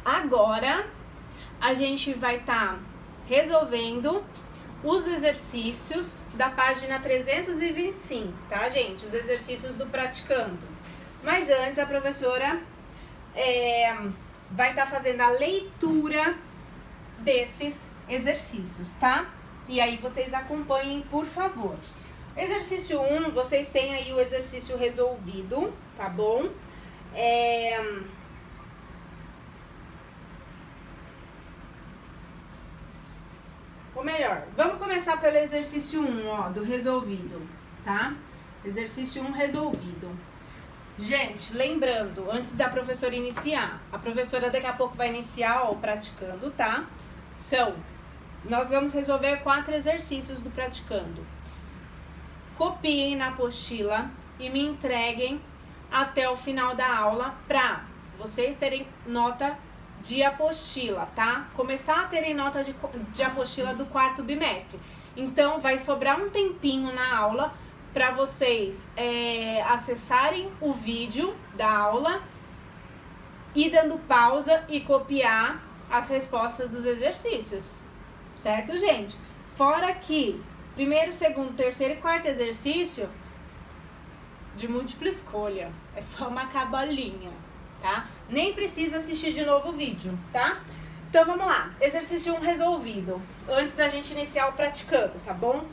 Agora, a gente vai estar resolvendo os exercícios da página 325, tá, gente? Os exercícios do praticando. Mas antes, a professora vai estar fazendo a leitura desses exercícios, tá? E aí, vocês acompanhem, por favor. Exercício 1, vocês têm aí o exercício resolvido, tá bom? Ou melhor, vamos começar pelo exercício 1, ó, do resolvido, tá? Exercício 1 resolvido. Gente, lembrando, antes da professora iniciar, a professora daqui a pouco vai iniciar, ó, o praticando, tá? Nós vamos resolver 4 exercícios do praticando. Copiem na apostila e me entreguem até o final da aula pra vocês terem nota de apostila, tá? Começar a terem nota de apostila do 4º bimestre. Então, vai sobrar um tempinho na aula para vocês acessarem o vídeo da aula e dando pausa e copiar as respostas dos exercícios. Certo, gente? Fora que primeiro, segundo, terceiro e quarto exercício de múltipla escolha. É só marcar bolinha, tá? Nem precisa assistir de novo o vídeo, tá? Então, vamos lá. Exercício 1 resolvido. Antes da gente iniciar o praticando, tá bom?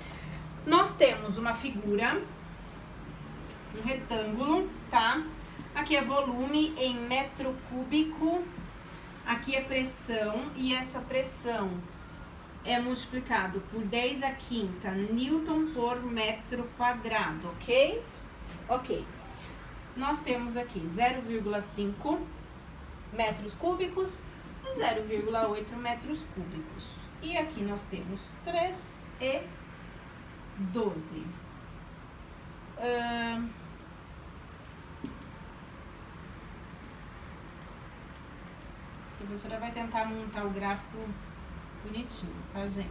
Nós temos uma figura, um retângulo, tá? Aqui é volume em metro cúbico. Aqui é pressão e essa pressão é multiplicado por 10⁵ Newton por metro quadrado, ok? Ok. Nós temos aqui 0,5 metros cúbicos e 0,8 metros cúbicos. E aqui nós temos 3 e 12. A professora vai tentar montar o gráfico bonitinho, tá, gente?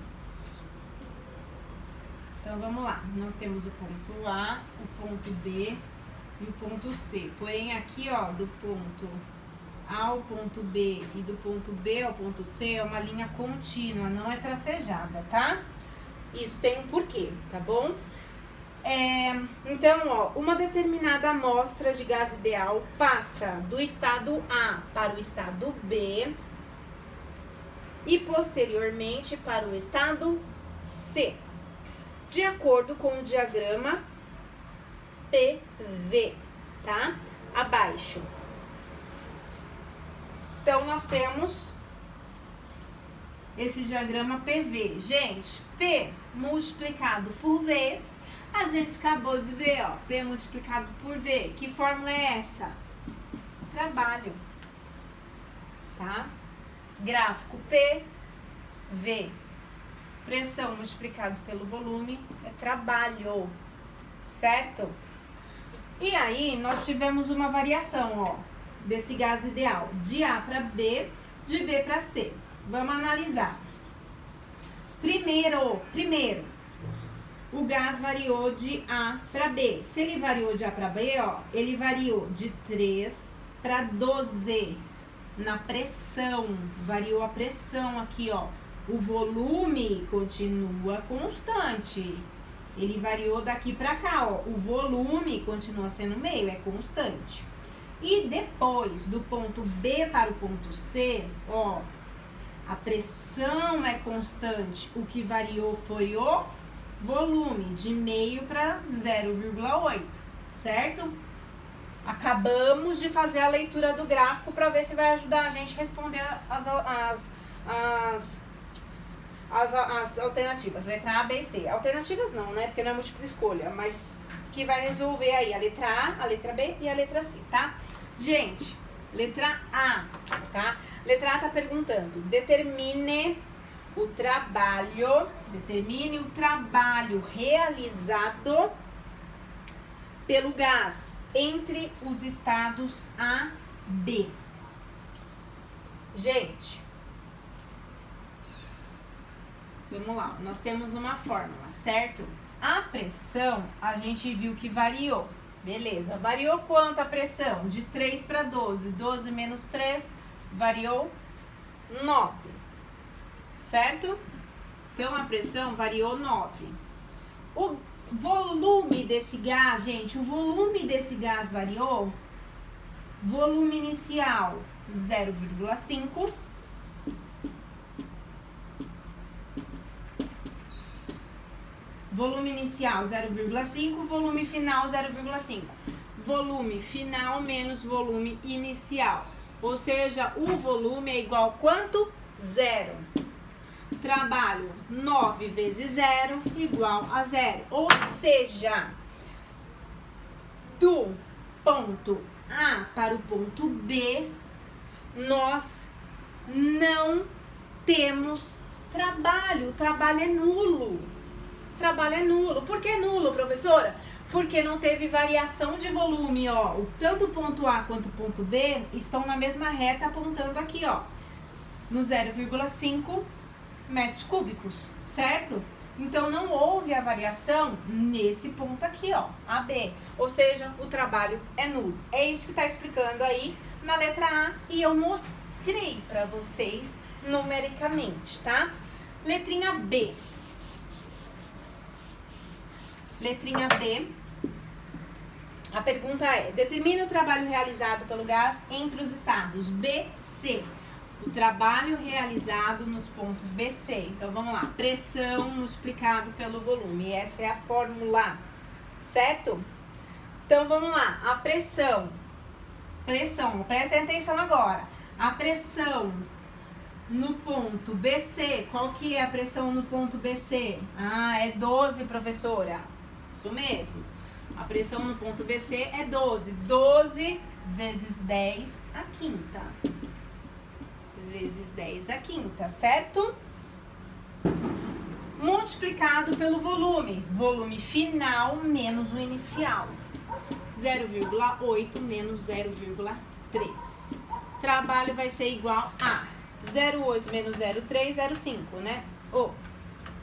Então, vamos lá. Nós temos o ponto A, o ponto B e o ponto C. Porém, aqui, ó, do ponto A ao ponto B e do ponto B ao ponto C é uma linha contínua, não é tracejada, tá? Isso tem um porquê, tá bom? Então, ó, uma determinada amostra de gás ideal passa do estado A para o estado B e posteriormente para o estado C, de acordo com o diagrama PV, tá? Abaixo. Então, nós temos esse diagrama PV. Gente, P multiplicado por V, a gente acabou de ver, ó, P multiplicado por V. Que fórmula é essa? Trabalho, tá? Gráfico PV. Pressão multiplicado pelo volume é trabalho, certo? E aí, nós tivemos uma variação, ó, desse gás ideal, de A para B, de B para C. Vamos analisar. Primeiro, o gás variou de A para B. Se ele variou de A para B, ó, ele variou de 3 para 12 na pressão. Variou a pressão aqui, ó. O volume continua constante. Ele variou daqui para cá, ó. O volume continua sendo meio, é constante. E depois, do ponto B para o ponto C, ó, a pressão é constante. O que variou foi o volume, de meio para 0,8, certo? Acabamos de fazer a leitura do gráfico para ver se vai ajudar a gente a responder as alternativas, letra A, B e C. Alternativas não, né? Porque não é múltipla escolha, mas que vai resolver aí a letra A, a letra B e a letra C, tá? Gente, letra A, tá? Letra A tá perguntando, determine o trabalho realizado pelo gás entre os estados A e B. Gente, vamos lá, nós temos uma fórmula, certo? A pressão, a gente viu que variou, beleza. Variou quanto a pressão? De 3 para 12, 12 menos 3, variou 9, certo? Então, a pressão variou 9. O volume desse gás, gente, o volume desse gás variou. Volume inicial, 0,5. Volume inicial, 0,5. Volume final, 0,5. Volume final menos volume inicial. Ou seja, o volume é igual a quanto? 0. Trabalho 9 vezes 0 igual a 0. Ou seja, do ponto A para o ponto B, nós não temos trabalho. O trabalho é nulo. O trabalho é nulo. Por que nulo, professora? Porque não teve variação de volume, ó. Tanto o ponto A quanto o ponto B estão na mesma reta apontando aqui, ó, no 0,5 metros cúbicos, certo? Então, não houve a variação nesse ponto aqui, ó, AB. Ou seja, o trabalho é nulo. É isso que está explicando aí na letra A e eu mostrei para vocês numericamente, tá? Letrinha B. Letrinha B. A pergunta é: determine o trabalho realizado pelo gás entre os estados B, C. O trabalho realizado nos pontos B, C. Então, vamos lá. Pressão multiplicado pelo volume. Essa é a fórmula, certo? Então, vamos lá. A pressão. Prestem atenção agora. A pressão no ponto BC. Qual que é a pressão no ponto BC? Ah, é 12, professora. Isso mesmo. A pressão no ponto BC é 12. 12 vezes 10 a quinta. Vezes 10 a quinta, certo? Multiplicado pelo volume. Volume final menos o inicial. 0,8 menos 0,3. Trabalho vai ser igual a 0,8 menos 0,3, 0,5, né? Ou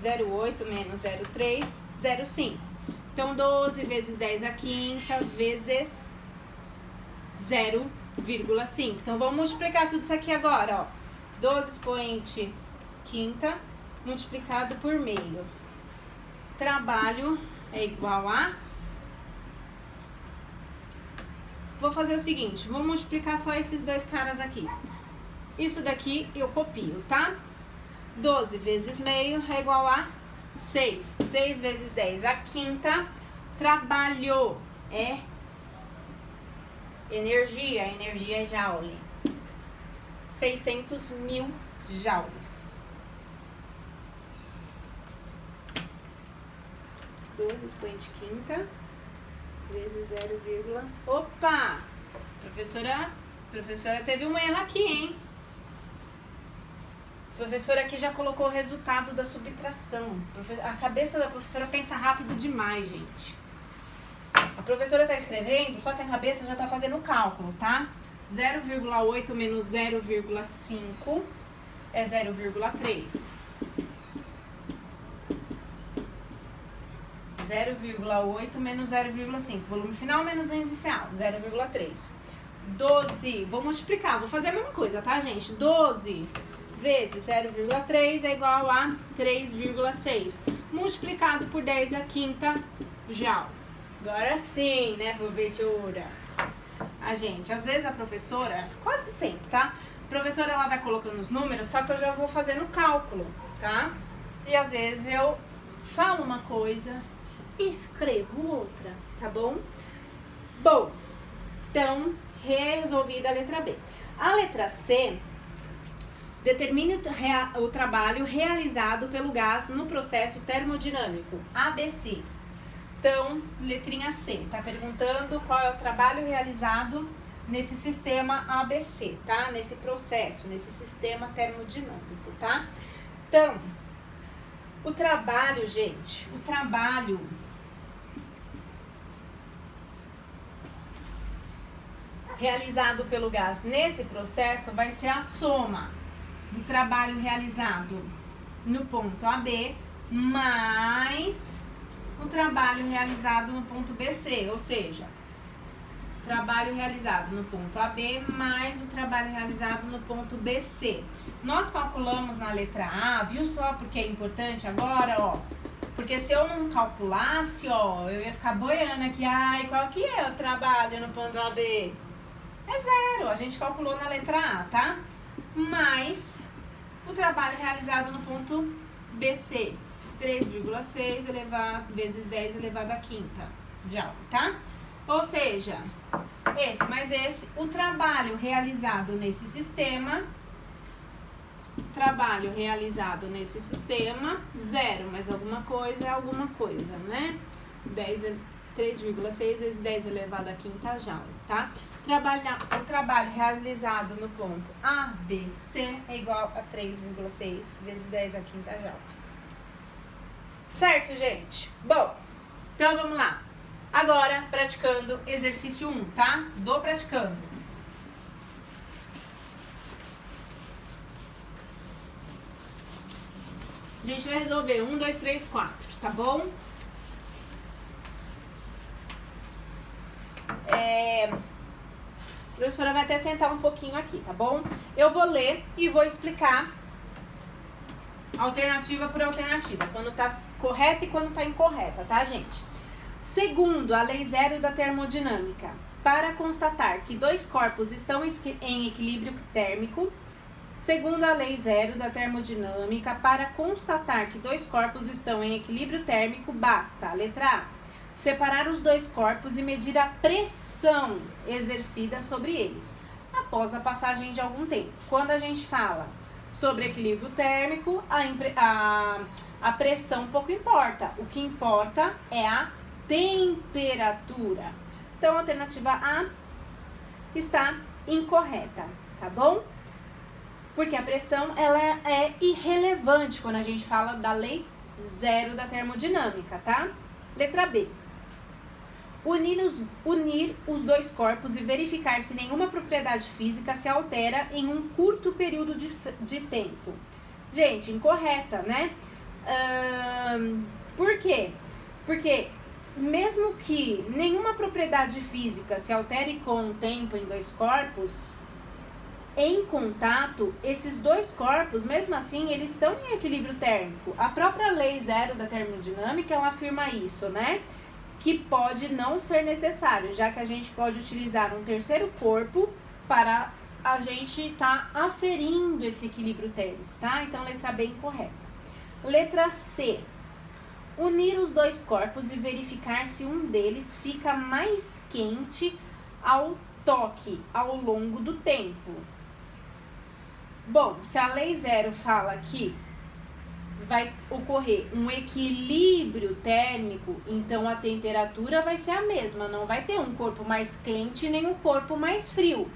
0,8 menos 0,3, 0,5. Então, 12 vezes 10 a quinta vezes 0,5. Então, vamos multiplicar tudo isso aqui agora, ó. 12 expoente quinta multiplicado por meio. Trabalho é igual a... Vou fazer o seguinte, vou multiplicar só esses dois caras aqui. Isso daqui eu copio, tá? 12 vezes meio é igual a 6. 6 vezes 10 a quinta. Trabalho é energia. Energia é joule. 600 mil joules. 12 expoente quinta vezes 0, opa! Professora teve um erro aqui, hein? A professora aqui já colocou o resultado da subtração. A cabeça da professora pensa rápido demais, gente. A professora tá escrevendo, só que a cabeça já tá fazendo o cálculo, tá? 0,8 menos 0,5 é 0,3. 0,8 menos 0,5. Volume final menos o inicial, 0,3. 12, vou multiplicar, vou fazer a mesma coisa, tá, gente? 12 vezes 0,3 é igual a 3,6. Multiplicado por 10 a quinta joule. Agora sim, né, professora? Gente, às vezes a professora, quase sempre, tá? A professora, ela vai colocando os números, só que eu já vou fazendo o cálculo, tá? E às vezes eu falo uma coisa e escrevo outra, tá bom? Bom, então, resolvida a letra B. A letra C, determine o trabalho realizado pelo gás no processo termodinâmico, ABC. Então, letrinha C, tá perguntando qual é o trabalho realizado nesse sistema ABC, tá? Nesse processo, nesse sistema termodinâmico, tá? Então, o trabalho, gente, o trabalho realizado pelo gás nesse processo vai ser a soma do trabalho realizado no ponto AB mais o trabalho realizado no ponto BC, ou seja, trabalho realizado no ponto AB mais o trabalho realizado no ponto BC. Nós calculamos na letra A, viu só porque é importante agora, ó? Porque se eu não calculasse, ó, eu ia ficar boiando aqui, ai, qual que é o trabalho no ponto AB? É 0, a gente calculou na letra A, tá? Mais o trabalho realizado no ponto BC, 3,6 vezes 10 elevado à quinta joule, tá? Ou seja, esse mais esse, o trabalho realizado nesse sistema, 0, mas alguma coisa é alguma coisa, né? 3,6 vezes 10 elevado à quinta joule, tá? O trabalho realizado no ponto ABC é igual a 3,6 vezes 10 à quinta joule. Certo, gente? Bom, então vamos lá. Agora, praticando exercício 1, tá? Do praticando. A gente vai resolver 1, 2, 3, 4, tá bom? A professora vai até sentar um pouquinho aqui, tá bom? Eu vou ler e vou explicar alternativa por alternativa, quando tá correta e quando tá incorreta, tá, gente? Segundo a lei 0 da termodinâmica, para constatar que dois corpos estão em equilíbrio térmico, segundo a lei 0 da termodinâmica, para constatar que dois corpos estão em equilíbrio térmico, basta, a letra A, separar os dois corpos e medir a pressão exercida sobre eles, após a passagem de algum tempo. Quando a gente fala sobre equilíbrio térmico, a pressão pouco importa. O que importa é a temperatura. Então, a alternativa A está incorreta, tá bom? Porque a pressão, ela é irrelevante quando a gente fala da lei 0 da termodinâmica, tá? Letra B. Unir os dois corpos e verificar se nenhuma propriedade física se altera em um curto período de tempo. Gente, incorreta, né? Por quê? Porque mesmo que nenhuma propriedade física se altere com o tempo em dois corpos, em contato, esses dois corpos, mesmo assim, eles estão em equilíbrio térmico. A própria lei 0 da termodinâmica, ela afirma isso, né? Que pode não ser necessário, já que a gente pode utilizar um terceiro corpo para a gente estar aferindo esse equilíbrio térmico, tá? Então, letra B incorreta. Letra C. Unir os dois corpos e verificar se um deles fica mais quente ao toque ao longo do tempo. Bom, se a lei 0 fala que vai ocorrer um equilíbrio térmico, então a temperatura vai ser a mesma, não vai ter um corpo mais quente nem um corpo mais frio.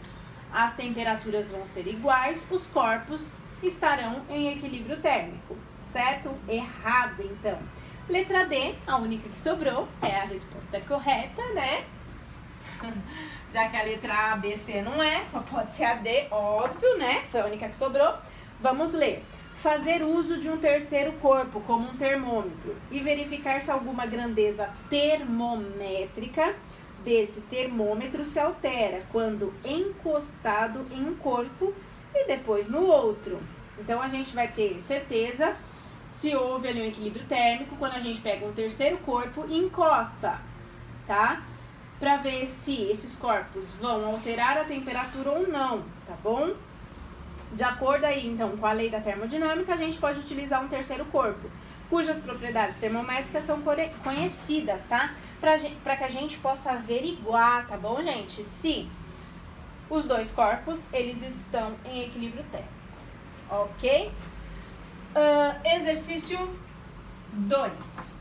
As temperaturas vão ser iguais, os corpos estarão em equilíbrio térmico, certo? Errado, então. Letra D, a única que sobrou, é a resposta correta, né? Já que a letra A, B, C não é, só pode ser a D, óbvio, né? Foi a única que sobrou. Vamos ler. Fazer uso de um terceiro corpo, como um termômetro, e verificar se alguma grandeza termométrica desse termômetro se altera quando encostado em um corpo e depois no outro. Então, a gente vai ter certeza se houve ali um equilíbrio térmico quando a gente pega um terceiro corpo e encosta, tá? Para ver se esses corpos vão alterar a temperatura ou não, tá bom? De acordo aí, então, com a lei da termodinâmica, a gente pode utilizar um terceiro corpo, cujas propriedades termométricas são conhecidas, tá? Para que a gente possa averiguar, tá bom, gente? Se os dois corpos, eles estão em equilíbrio térmico, ok? Exercício 2.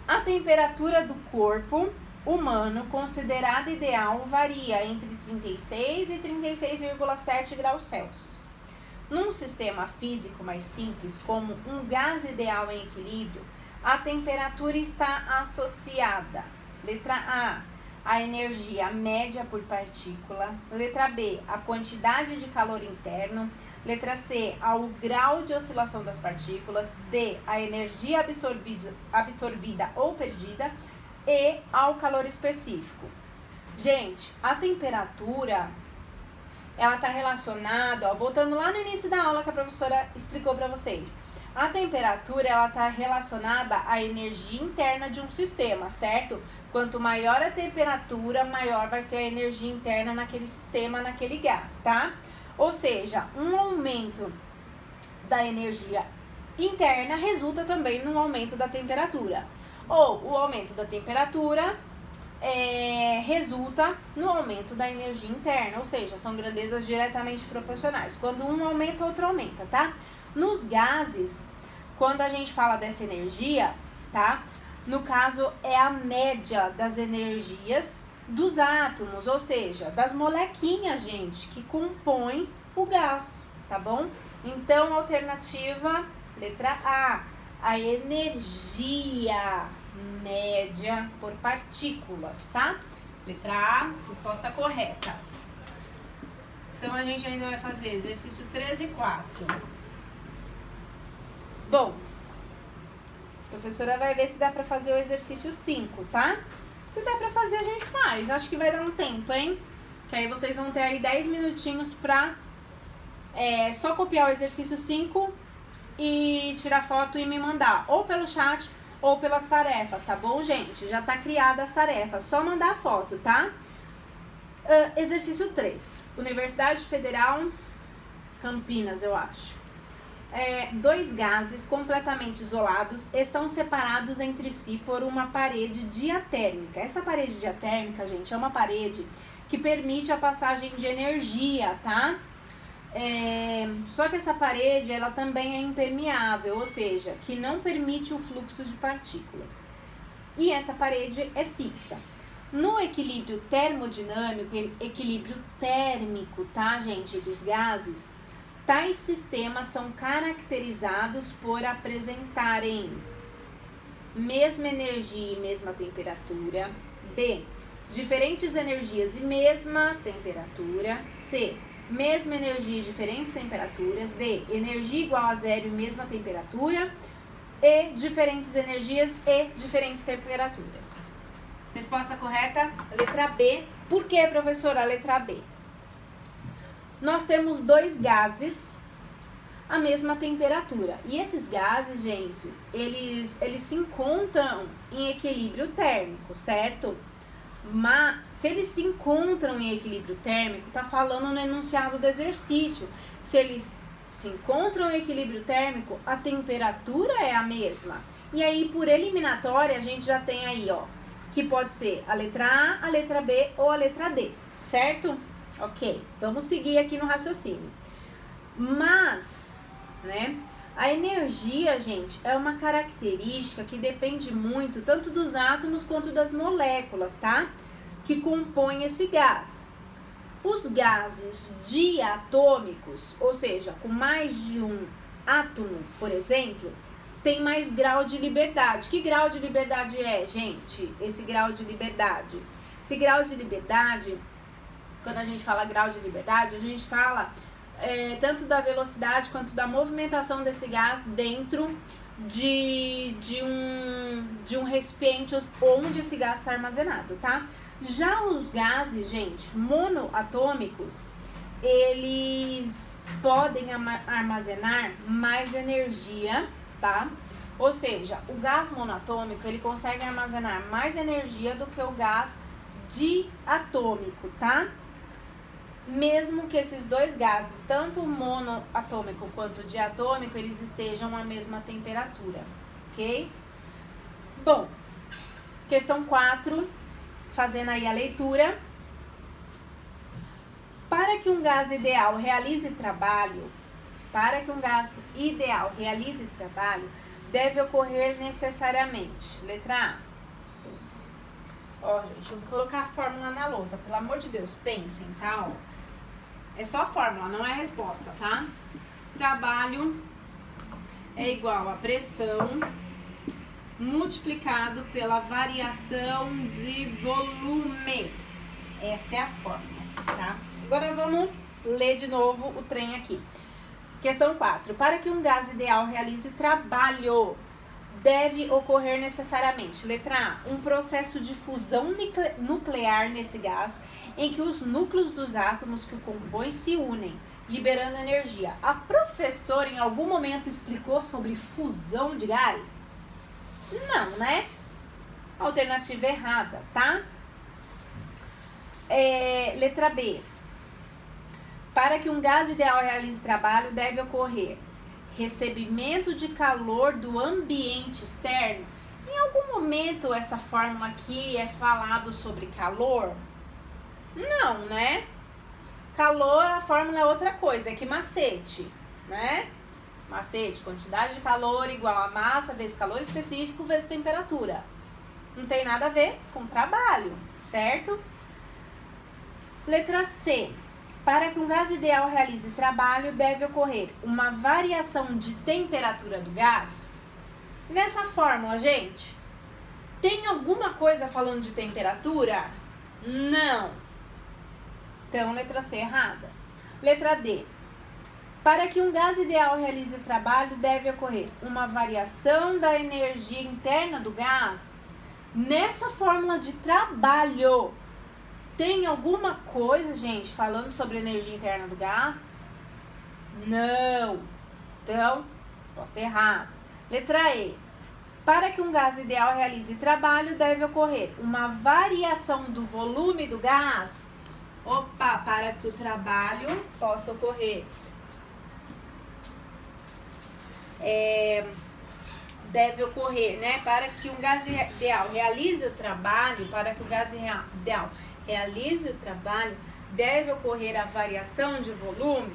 A temperatura do corpo humano considerada ideal varia entre 36 e 36,7 graus Celsius. Num sistema físico mais simples, como um gás ideal em equilíbrio, a temperatura está associada, letra A energia média por partícula, letra B, a quantidade de calor interno, letra C, ao grau de oscilação das partículas, D, a energia absorvida ou perdida, e ao calor específico. Gente, a temperatura, ela tá relacionada, ó, voltando lá no início da aula que a professora explicou para vocês. A temperatura, ela tá relacionada à energia interna de um sistema, certo? Quanto maior a temperatura, maior vai ser a energia interna naquele sistema, naquele gás, tá? Ou seja, um aumento da energia interna resulta também no aumento da temperatura. Ou o aumento da temperatura resulta no aumento da energia interna, ou seja, são grandezas diretamente proporcionais. Quando um aumenta, outro aumenta, tá? Nos gases, quando a gente fala dessa energia, tá? No caso, é a média das energias dos átomos, ou seja, das molequinhas, gente, que compõem o gás, tá bom? Então, alternativa, letra A energia média por partículas, tá? Letra A, resposta correta. Então, a gente ainda vai fazer exercício 13 e 4. Bom, a professora vai ver se dá pra fazer o exercício 5, tá? Se dá pra fazer, a gente faz. Acho que vai dar um tempo, hein? Que aí vocês vão ter aí 10 minutinhos pra só copiar o exercício 5 e tirar foto e me mandar. Ou pelo chat ou pelas tarefas, tá bom, gente? Já tá criada as tarefas. Só mandar a foto, tá? Exercício 3. Universidade Federal Campinas, eu acho. 2 gases completamente isolados estão separados entre si por uma parede diatérmica. Essa parede diatérmica, gente, é uma parede que permite a passagem de energia, tá? Só que essa parede, ela também é impermeável, ou seja, que não permite o fluxo de partículas. E essa parede é fixa. No equilíbrio termodinâmico, equilíbrio térmico, tá, gente, dos gases, tais sistemas são caracterizados por apresentarem mesma energia e mesma temperatura. B. Diferentes energias e mesma temperatura. C. Mesma energia e diferentes temperaturas. D. Energia igual a zero e mesma temperatura. E. Diferentes energias e diferentes temperaturas. Resposta correta, letra B. Por que, professora, a letra B? Nós temos 2 gases a mesma temperatura. E esses gases, gente, eles se encontram em equilíbrio térmico, certo? Mas se eles se encontram em equilíbrio térmico, tá falando no enunciado do exercício. Se eles se encontram em equilíbrio térmico, a temperatura é a mesma. E aí, por eliminatória, a gente já tem aí, ó, que pode ser a letra A, a letra B ou a letra D, certo? Ok, vamos seguir aqui no raciocínio. Mas, né, a energia, gente, é uma característica que depende muito tanto dos átomos quanto das moléculas, tá? Que compõem esse gás. Os gases diatômicos, ou seja, com mais de um átomo, por exemplo, tem mais grau de liberdade. Que grau de liberdade é, gente? Esse grau de liberdade. Esse grau de liberdade, quando a gente fala grau de liberdade, a gente fala tanto da velocidade quanto da movimentação desse gás dentro de um recipiente onde esse gás está armazenado, tá? Já os gases, gente, monoatômicos, eles podem armazenar mais energia, tá? Ou seja, o gás monoatômico, ele consegue armazenar mais energia do que o gás diatômico, tá? Mesmo que esses 2 gases, tanto o monoatômico quanto o diatômico, eles estejam à mesma temperatura, ok? Bom, questão 4, fazendo aí a leitura. Para que um gás ideal realize trabalho, deve ocorrer necessariamente. Letra A. Ó, gente, eu vou colocar a fórmula na lousa, pelo amor de Deus, pensem, tá? Ó. É só a fórmula, não é a resposta, tá? Trabalho é igual a pressão multiplicado pela variação de volume. Essa é a fórmula, tá? Agora vamos ler de novo o trem aqui. Questão 4. Para que um gás ideal realize trabalho, deve ocorrer necessariamente? Letra A, um processo de fusão nuclear nesse gás, em que os núcleos dos átomos que o compõem se unem, liberando energia. A professora em algum momento explicou sobre fusão de gás? Não, né? Alternativa errada, tá? Letra B. Para que um gás ideal realize trabalho, deve ocorrer recebimento de calor do ambiente externo. Em algum momento essa fórmula aqui é falado sobre calor? Não, né? Calor, a fórmula é outra coisa, é que macete, né? Macete, quantidade de calor igual a massa vezes calor específico vezes temperatura. Não tem nada a ver com trabalho, certo? Letra C. Para que um gás ideal realize trabalho, deve ocorrer uma variação de temperatura do gás. Nessa fórmula, gente, tem alguma coisa falando de temperatura? Não. Então, letra C errada. Letra D. Para que um gás ideal realize trabalho, deve ocorrer uma variação da energia interna do gás. Nessa fórmula de trabalho, tem alguma coisa, gente, falando sobre a energia interna do gás? Não. Então, resposta errada. Letra E. Para que um gás ideal realize trabalho, deve ocorrer uma variação do volume do gás. Opa, para que o trabalho possa ocorrer, deve ocorrer, né? Para que um gás ideal realize o trabalho, deve ocorrer a variação de volume.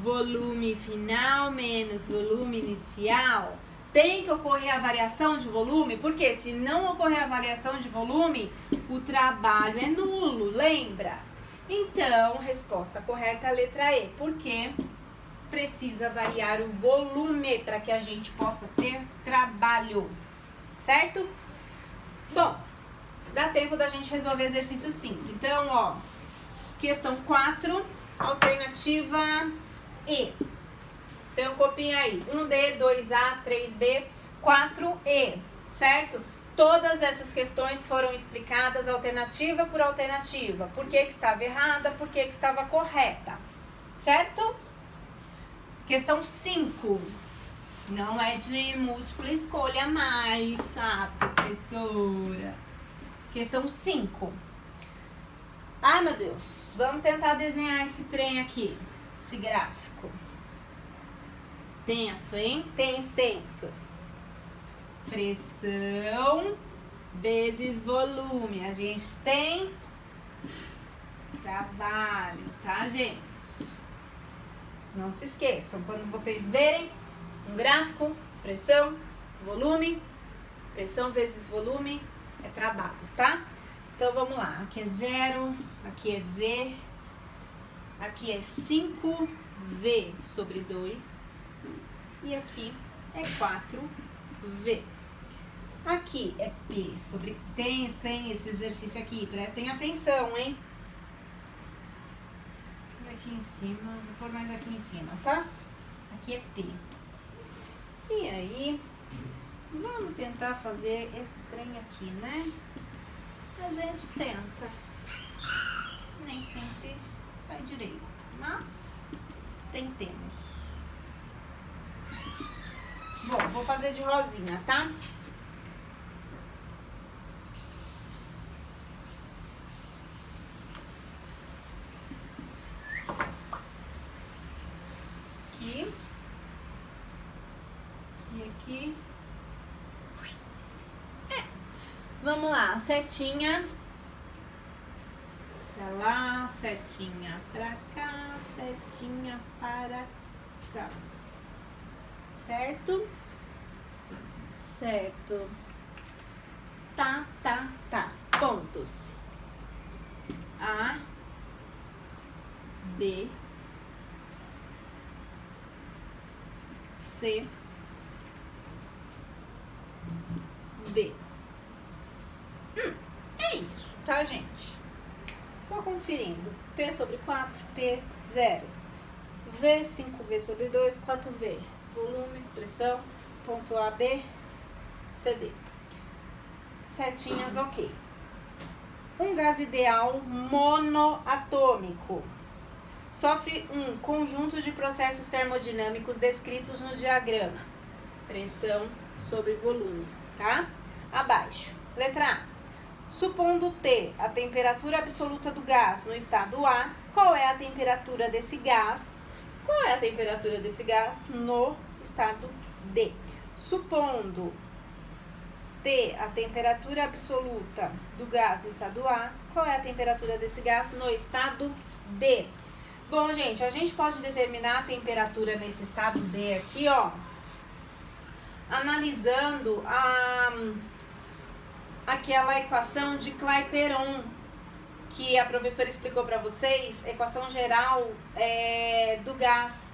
Volume final menos volume inicial. Tem que ocorrer a variação de volume, porque se não ocorrer a variação de volume, o trabalho é nulo, lembra? Então, resposta correta é a letra E, porque precisa variar o volume para que a gente possa ter trabalho, certo? Bom, dá tempo da gente resolver exercício 5. Então, ó, questão 4, alternativa E. Então, copia aí, 1D, 2A, 3B, 4E, certo? Todas essas questões foram explicadas alternativa por alternativa. Por que estava errada, por que estava correta, certo? Questão 5. Não é de múltipla escolha mais, sabe, professora? Questão 5. Ai, meu Deus. Vamos tentar desenhar esse trem aqui, esse gráfico. Tenso, hein? Tenso. Pressão vezes volume. A gente tem trabalho, tá, gente? Não se esqueçam, quando vocês verem um gráfico, pressão, volume, pressão vezes volume é trabalho, tá? Então, vamos lá. Aqui é 0, aqui é V, aqui é 5V sobre 2 e aqui é 4V. Aqui é P sobre... Tenso, hein? Esse exercício aqui. Prestem atenção, hein? E aqui em cima, vou pôr mais aqui em cima, tá? Aqui é P. E aí, vamos tentar fazer esse trem aqui, né? A gente tenta. Nem sempre sai direito, mas tentemos. Bom, vou fazer de rosinha, tá? Aqui. E aqui. Vamos lá, setinha pra lá, setinha pra cá, setinha para cá. Certo? Certo. Tá. Pontos. A, B, C, D. É isso, tá, gente? Só conferindo. P sobre 4, P, 0. V, 5V sobre 2, 4V. Volume, pressão, ponto A, B, CD. Setinhas, ok. Um gás ideal monoatômico sofre um conjunto de processos termodinâmicos descritos no diagrama. Pressão sobre volume, tá? Abaixo. Letra A. Supondo T a temperatura absoluta do gás no estado A, qual é a temperatura desse gás? Qual é a temperatura desse gás no estado D? Supondo T a temperatura absoluta do gás no estado A, qual é a temperatura desse gás no estado D? Bom, gente, a gente pode determinar a temperatura nesse estado D aqui, ó, analisando aquela equação de Clapeyron, que a professora explicou para vocês, equação geral do gás,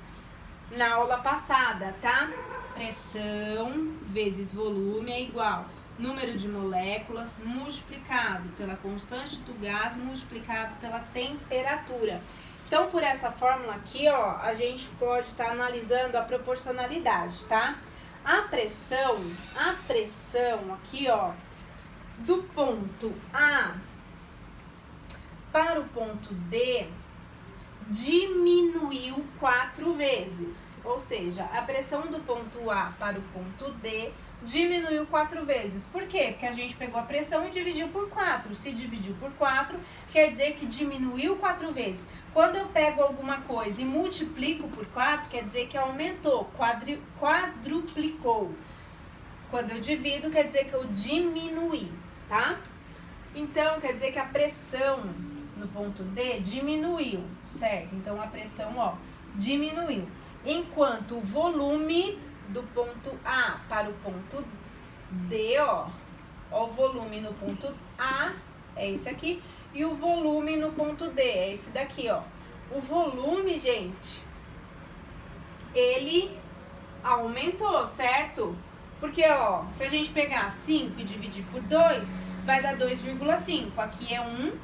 na aula passada, tá? Pressão vezes volume é igual número de moléculas multiplicado pela constante do gás multiplicado pela temperatura. Então, por essa fórmula aqui, ó, a gente pode estar analisando a proporcionalidade, tá? A pressão aqui, ó, do ponto A para o ponto D diminuiu 4 vezes. Ou seja, a pressão do ponto A para o ponto D diminuiu 4 vezes. Por quê? Porque a gente pegou a pressão e dividiu por 4. Se dividiu por 4, quer dizer que diminuiu 4 vezes. Quando eu pego alguma coisa e multiplico por 4, quer dizer que aumentou, quadruplicou. Quando eu divido, quer dizer que eu diminuí, tá? Então, quer dizer que a pressão no ponto D diminuiu, certo? Então, a pressão, ó, diminuiu. Enquanto o volume do ponto A para o ponto D, ó o volume no ponto A é esse aqui, e o volume no ponto D é esse daqui, ó. O volume, gente, ele aumentou, certo? Porque, ó, se a gente pegar 5 e dividir por 2, vai dar 2,5. Aqui é 1,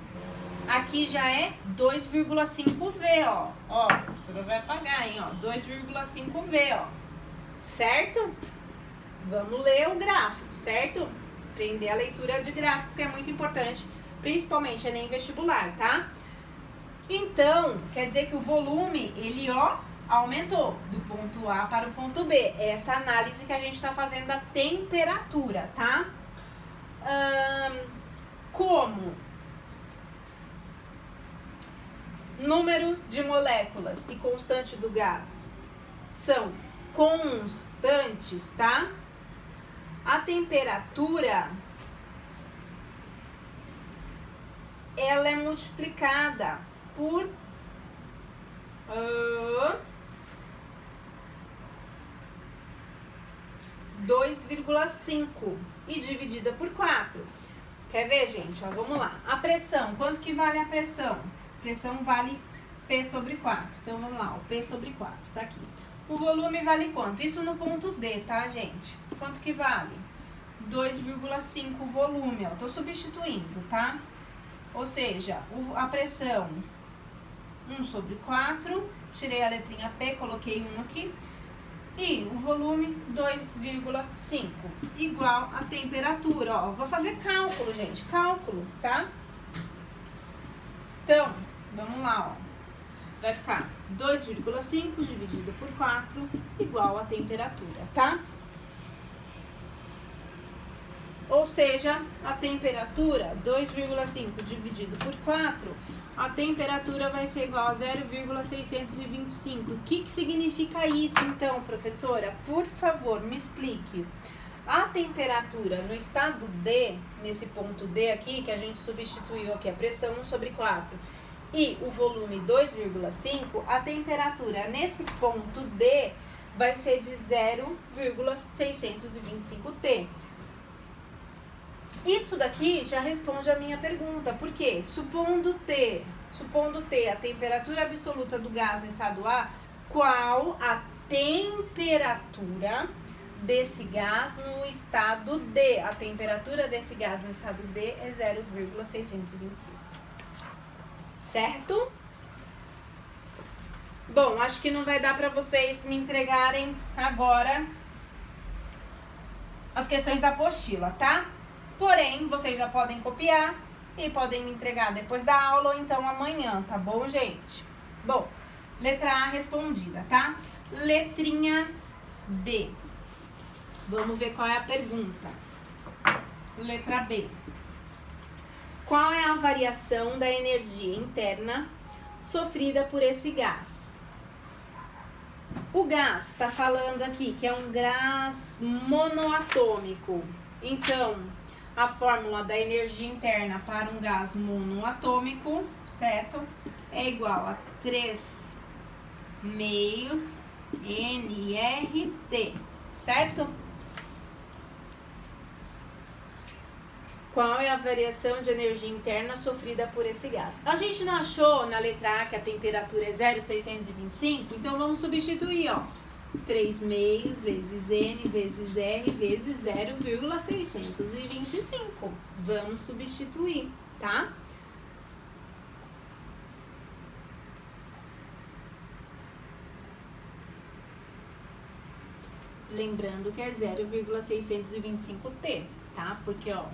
aqui já é 2,5V, ó. Ó, a professora vai apagar, hein, ó. 2,5V, ó. Certo? Vamos ler o gráfico, certo? Aprender a leitura de gráfico, que é muito importante, principalmente em vestibular, tá? Então, quer dizer que o volume, ele, ó, aumentou do ponto A para o ponto B. Essa análise que a gente está fazendo da temperatura, tá? Como número de moléculas e constante do gás são constantes, tá? A temperatura, ela é multiplicada por 2,5 e dividida por 4. Quer ver, gente? Ó, vamos lá. A pressão, quanto que vale a pressão? Pressão vale P sobre 4. Então, vamos lá, o P sobre 4, tá aqui. O volume vale quanto? Isso no ponto D, tá, gente? Quanto que vale? 2,5 volume, ó. Tô substituindo, tá? Ou seja, a pressão 1 sobre 4, tirei a letrinha P, coloquei 1 aqui. E o volume 2,5, igual a temperatura, ó. Vou fazer cálculo, gente, cálculo, tá? Então, vamos lá, ó. Vai ficar 2,5 dividido por 4 igual a temperatura, tá? Ou seja, a temperatura, 2,5 dividido por 4, a temperatura vai ser igual a 0,625. O que significa isso, então, professora? Por favor, me explique. A temperatura no estado D, nesse ponto D aqui, que a gente substituiu aqui a pressão 1 sobre 4, e o volume 2,5, a temperatura nesse ponto D vai ser de 0,625T. Isso daqui já responde a minha pergunta, porque supondo T a temperatura absoluta do gás no estado A, qual a temperatura desse gás no estado D? A temperatura desse gás no estado D é 0,625. Certo? Bom, acho que não vai dar para vocês me entregarem agora as questões da apostila, tá? Porém, vocês já podem copiar e podem me entregar depois da aula ou então amanhã, tá bom, gente? Bom, letra A respondida, tá? Letrinha B. Vamos ver qual é a pergunta. Letra B. Qual é a variação da energia interna sofrida por esse gás? O gás está falando aqui que é um gás monoatômico. Então, a fórmula da energia interna para um gás monoatômico, certo? É igual a 3 meios nRT, certo? Qual é a variação de energia interna sofrida por esse gás? A gente não achou na letra A que a temperatura é 0,625? Então vamos substituir, ó. 3 meios vezes N vezes R vezes 0,625. Vamos substituir, tá? Lembrando que é 0,625T, tá? Porque, ó,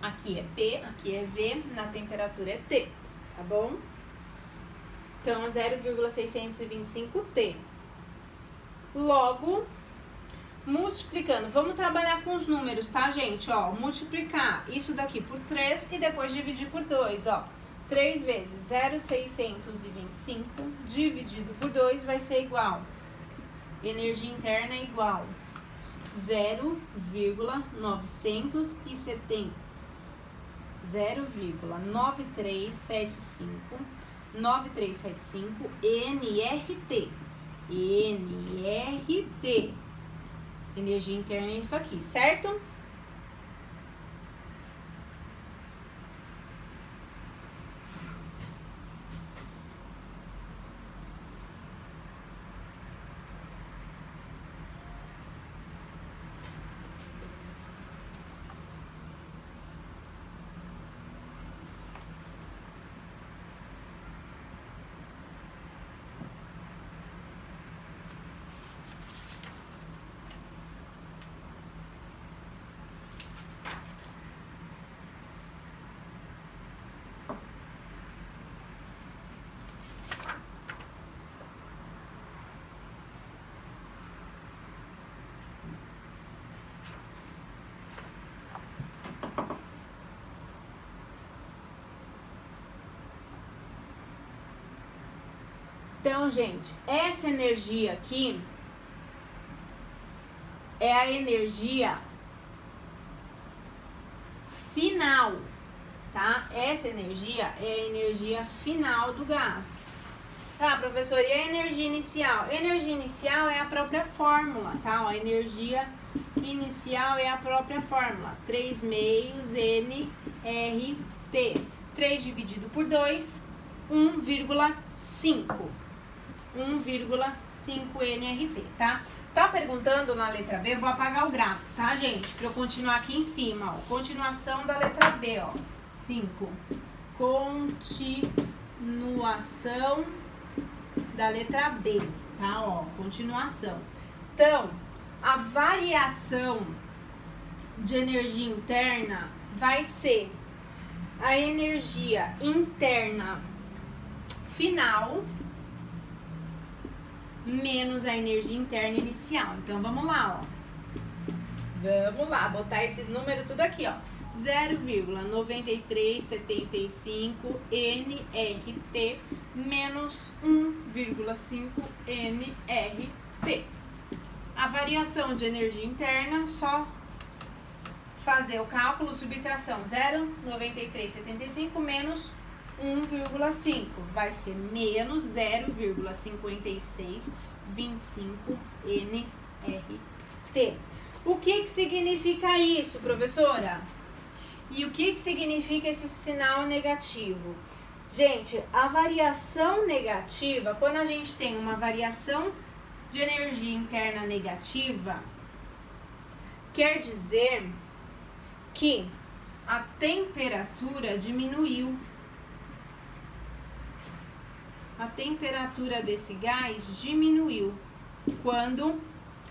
aqui é P, aqui é V, na temperatura é T, tá bom? Então, 0,625T. Logo, multiplicando, vamos trabalhar com os números, tá, gente? Ó, multiplicar isso daqui por 3 e depois dividir por 2, ó. 3 vezes 0,625 dividido por 2 vai ser igual. Energia interna é igual 0,970. 0,9375 nRT. nRT. Energia interna é isso aqui, certo? Então, gente, essa energia aqui é a energia final, tá? Essa energia é a energia final do gás. Tá, professor, e a energia inicial? A energia inicial é a própria fórmula, tá? Ó, a energia inicial é a própria fórmula. 3 meios nRT. 3 dividido por 2, 1,5. 1,5 nRT, tá? Tá perguntando na letra B, vou apagar o gráfico, tá, gente? Pra eu continuar aqui em cima, ó. Continuação da letra B, ó. 5. Continuação da letra B, tá? Ó, continuação. Então, a variação de energia interna vai ser a energia interna final menos a energia interna inicial. Então, vamos lá, ó. Vamos lá, botar esses números tudo aqui, ó. 0,9375 nRT menos 1,5 nRT. A variação de energia interna, só fazer o cálculo, subtração 0,9375 menos 1,5 vai ser menos 0,5625 nRT. O que significa isso, professora? E o que significa esse sinal negativo? Gente, a variação negativa, quando a gente tem uma variação de energia interna negativa, quer dizer que a temperatura diminuiu. A temperatura desse gás diminuiu quando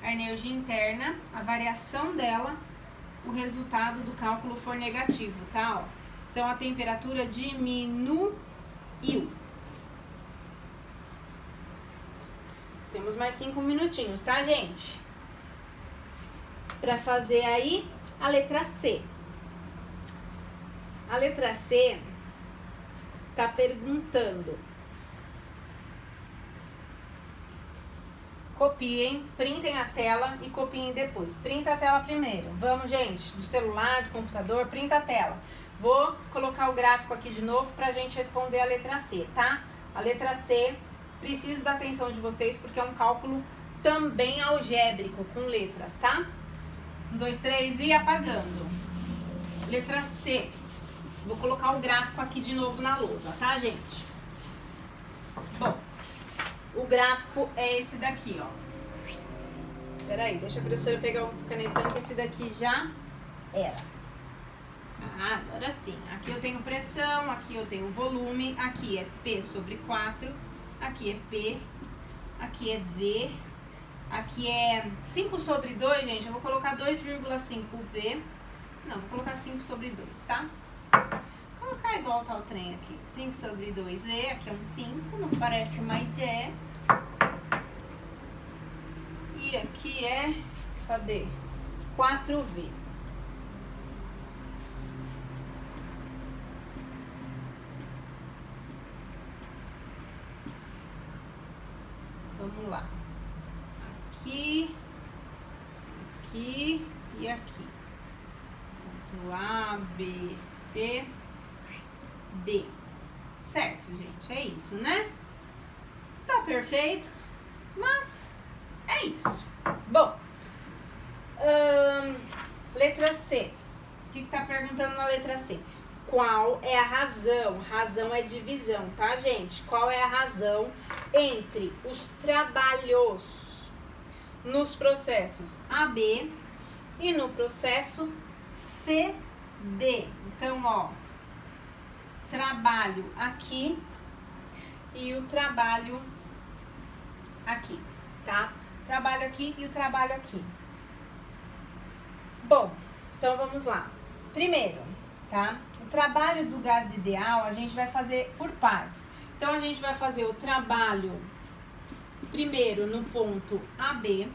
a energia interna, a variação dela o resultado do cálculo for negativo, tá? Ó. Então, a temperatura diminuiu. Temos mais 5 minutinhos, tá, gente? Para fazer aí a letra C. A letra C tá perguntando. Copiem, printem a tela e copiem depois. Printa a tela primeiro. Vamos, gente, do celular, do computador, printa a tela. Vou colocar o gráfico aqui de novo pra gente responder a letra C, tá? A letra C, preciso da atenção de vocês porque é um cálculo também algébrico, com letras, tá? 1, 2, 3 e apagando. Letra C. Vou colocar o gráfico aqui de novo na lousa, tá, gente? Bom, o gráfico é esse daqui, ó. Peraí, deixa a professora pegar o canetão, que esse daqui já era. Ah, agora sim. Aqui eu tenho pressão, aqui eu tenho volume, aqui é P sobre 4, aqui é P, aqui é V, aqui é 5 sobre 2, gente, eu vou colocar 2,5V. Não, vou colocar 5 sobre 2, tá? Vou colocar igual tá o trem aqui. 5 sobre 2V, aqui é um 5, não parece, mas é. E aqui é, cadê? 4V. Vamos lá. Aqui, aqui e aqui. Ponto A, B, C, D. Certo, gente? É isso, né? Tá perfeito, mas é isso. Bom, letra C. O que tá perguntando na letra C? Qual é a razão? Razão é divisão, tá, gente? Qual é a razão entre os trabalhos nos processos AB e no processo CD? Então, ó, trabalho aqui e o trabalho aqui, tá? Trabalho aqui e o trabalho aqui. Bom, então vamos lá. Primeiro, tá? O trabalho do gás ideal a gente vai fazer por partes. Então, a gente vai fazer o trabalho primeiro no ponto AB,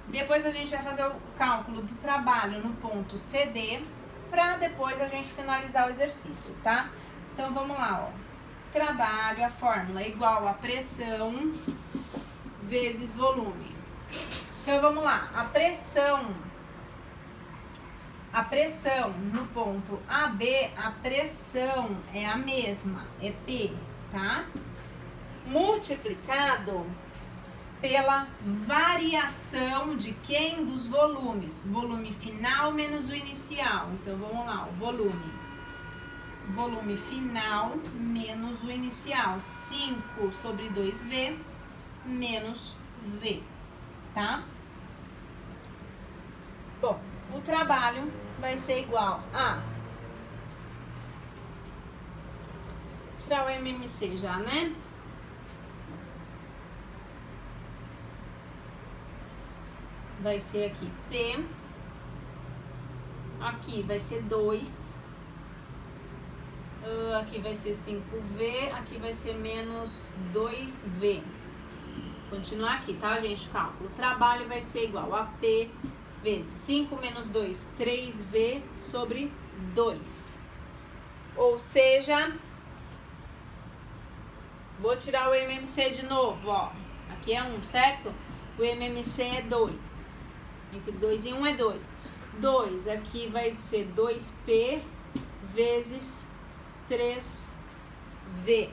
depois a gente vai fazer o cálculo do trabalho no ponto CD, para depois a gente finalizar o exercício, tá? Então, vamos lá, ó. Trabalho, a fórmula é igual a pressão vezes volume. Então, vamos lá. A pressão no ponto AB, a pressão é a mesma, é P, tá? Multiplicado pela variação de quem? Dos volumes. Volume final menos o inicial. Então, vamos lá, o volume. Volume final menos o inicial. 5 sobre 2V menos V, tá? Bom, o trabalho vai ser igual a... Tirar o MMC já, né? Vai ser aqui P. Aqui vai ser 2. Aqui vai ser 5V. Aqui vai ser menos 2V. Continuar aqui, tá, gente? Cálculo. O trabalho vai ser igual a P vezes 5 menos 2, 3V sobre 2. Ou seja, vou tirar o MMC de novo, ó. Aqui é 1, certo? O MMC é 2. Entre 2 e 1 é 2. 2 aqui vai ser 2P vezes 3V.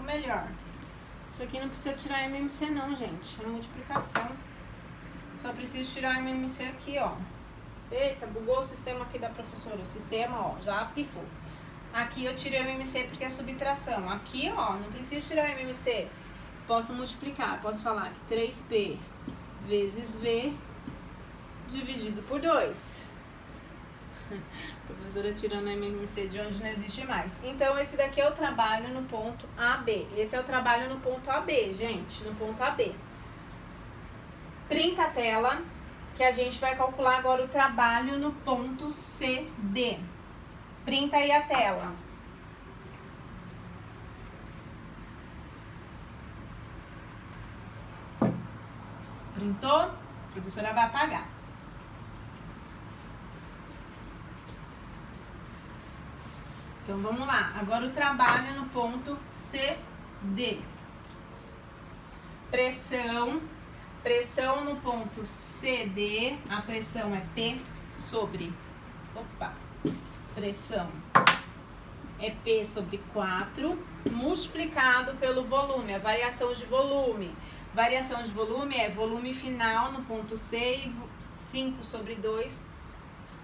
Melhor. Isso aqui não precisa tirar MMC não, gente. É multiplicação. Só preciso tirar MMC aqui, ó. Eita, bugou o sistema aqui da professora. O sistema, ó, já pifou. Aqui eu tirei o MMC porque é subtração. Aqui, ó, não preciso tirar o MMC. Posso multiplicar. Posso falar que 3P vezes V dividido por 2. Professora tirando o MMC de onde não existe mais. Então, esse daqui é o trabalho no ponto AB. Esse é o trabalho no ponto AB, gente. No ponto AB. Printa a tela, que a gente vai calcular agora o trabalho no ponto CD. Printa aí a tela. Printou? A professora vai apagar. Então, vamos lá. Agora o trabalho no ponto CD. Pressão no ponto CD, a pressão é P sobre, pressão é P sobre 4, multiplicado pelo volume, a variação de volume. Variação de volume é volume final no ponto C e 5 sobre 2,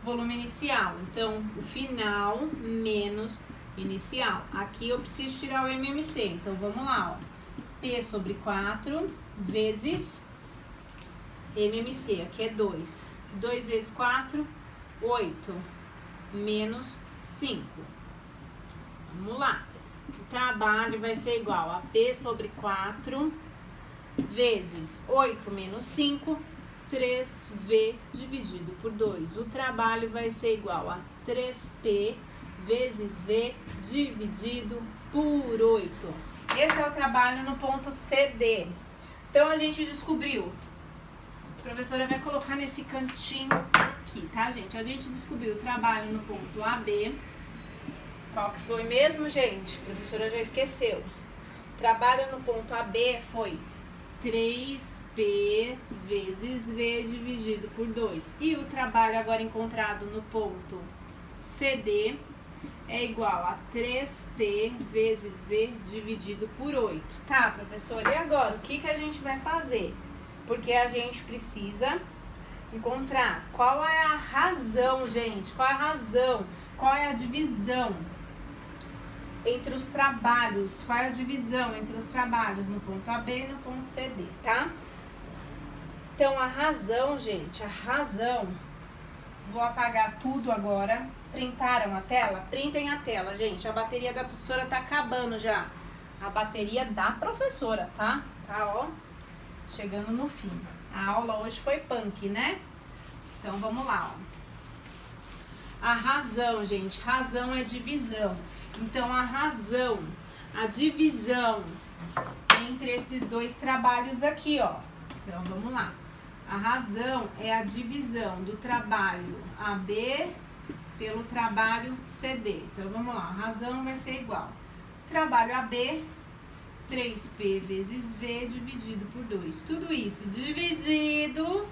volume inicial. Então, o final menos inicial. Aqui eu preciso tirar o MMC, então vamos lá, ó. P sobre 4 vezes MMC, aqui é 2. 2 vezes 4, 8. Menos 5. Vamos lá. O trabalho vai ser igual a P sobre 4 vezes 8 menos 5, 3V dividido por 2. O trabalho vai ser igual a 3P vezes V dividido por 8. Esse é o trabalho no ponto CD. Então, a gente descobriu. A professora vai colocar nesse cantinho aqui, tá, gente? A gente descobriu o trabalho no ponto AB. Qual que foi mesmo, gente? A professora já esqueceu. Trabalho no ponto AB foi 3P vezes V dividido por 2. E o trabalho agora encontrado no ponto CD é igual a 3P vezes V dividido por 8. Tá, professora, e agora? O que a gente vai fazer? Porque a gente precisa encontrar qual é a razão, gente. Qual é a razão? Qual é a divisão entre os trabalhos? Qual é a divisão entre os trabalhos no ponto AB e no ponto CD, tá? Então, a razão, gente, a razão... Vou apagar tudo agora. Printaram a tela? Printem a tela, gente. A bateria da professora tá acabando já. A bateria da professora, tá? Tá, ó, chegando no fim. A aula hoje foi punk, né? Então, vamos lá, ó. A razão, gente. Razão é divisão. Então, a divisão entre esses dois trabalhos aqui, ó. Então, vamos lá. A razão é a divisão do trabalho AB pelo trabalho CD. Então, vamos lá. A razão vai ser igual. Trabalho AB, 3P vezes V dividido por 2. Tudo isso dividido.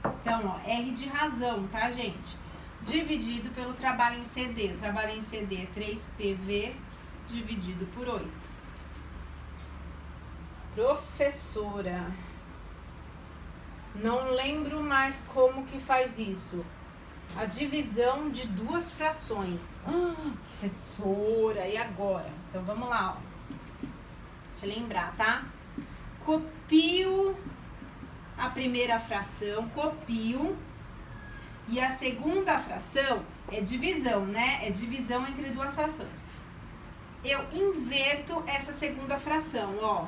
Então, ó, R de razão, tá, gente? Dividido pelo trabalho em CD. O trabalho em CD é 3PV dividido por 8. Professora, não lembro mais como que faz isso. A divisão de duas frações. Professora, e agora? Então, vamos lá, ó. Relembrar, tá? Copio a primeira fração, copio. E a segunda fração é divisão, né? É divisão entre duas frações. Eu inverto essa segunda fração, ó.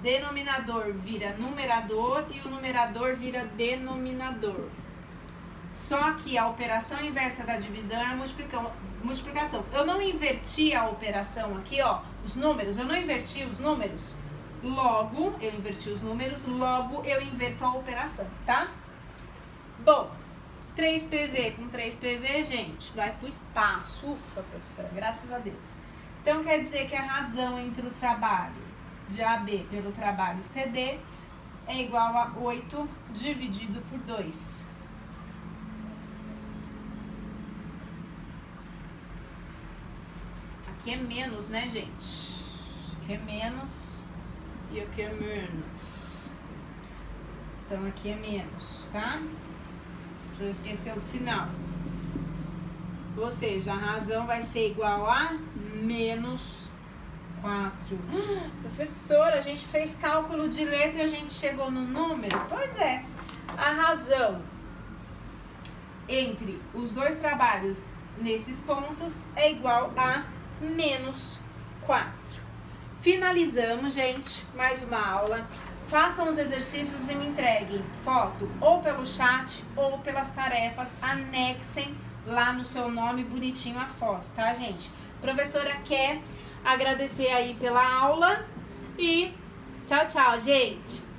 Denominador vira numerador e o numerador vira denominador. Só que a operação inversa da divisão é a multiplicação. Eu não inverti a operação aqui, ó, os números, eu não inverti os números. Logo, eu inverti os números, logo eu inverto a operação, tá? Bom, 3PV com 3PV, gente, vai pro espaço. Ufa, professora, graças a Deus. Então, quer dizer que a razão entre o trabalho de AB pelo trabalho CD é igual a 8 dividido por 2. Aqui é menos, né, gente? Aqui é menos e aqui é menos. Então, aqui é menos, tá? Deixa eu esquecer o sinal. Ou seja, a razão vai ser igual a menos 4. Professora, a gente fez cálculo de letra e a gente chegou no número? Pois é. A razão entre os dois trabalhos nesses pontos é igual a menos 4. Finalizamos, gente, mais uma aula. Façam os exercícios e me entreguem foto ou pelo chat ou pelas tarefas. Anexem lá no seu nome bonitinho a foto, tá, gente? Professora quer agradecer aí pela aula e tchau, tchau, gente!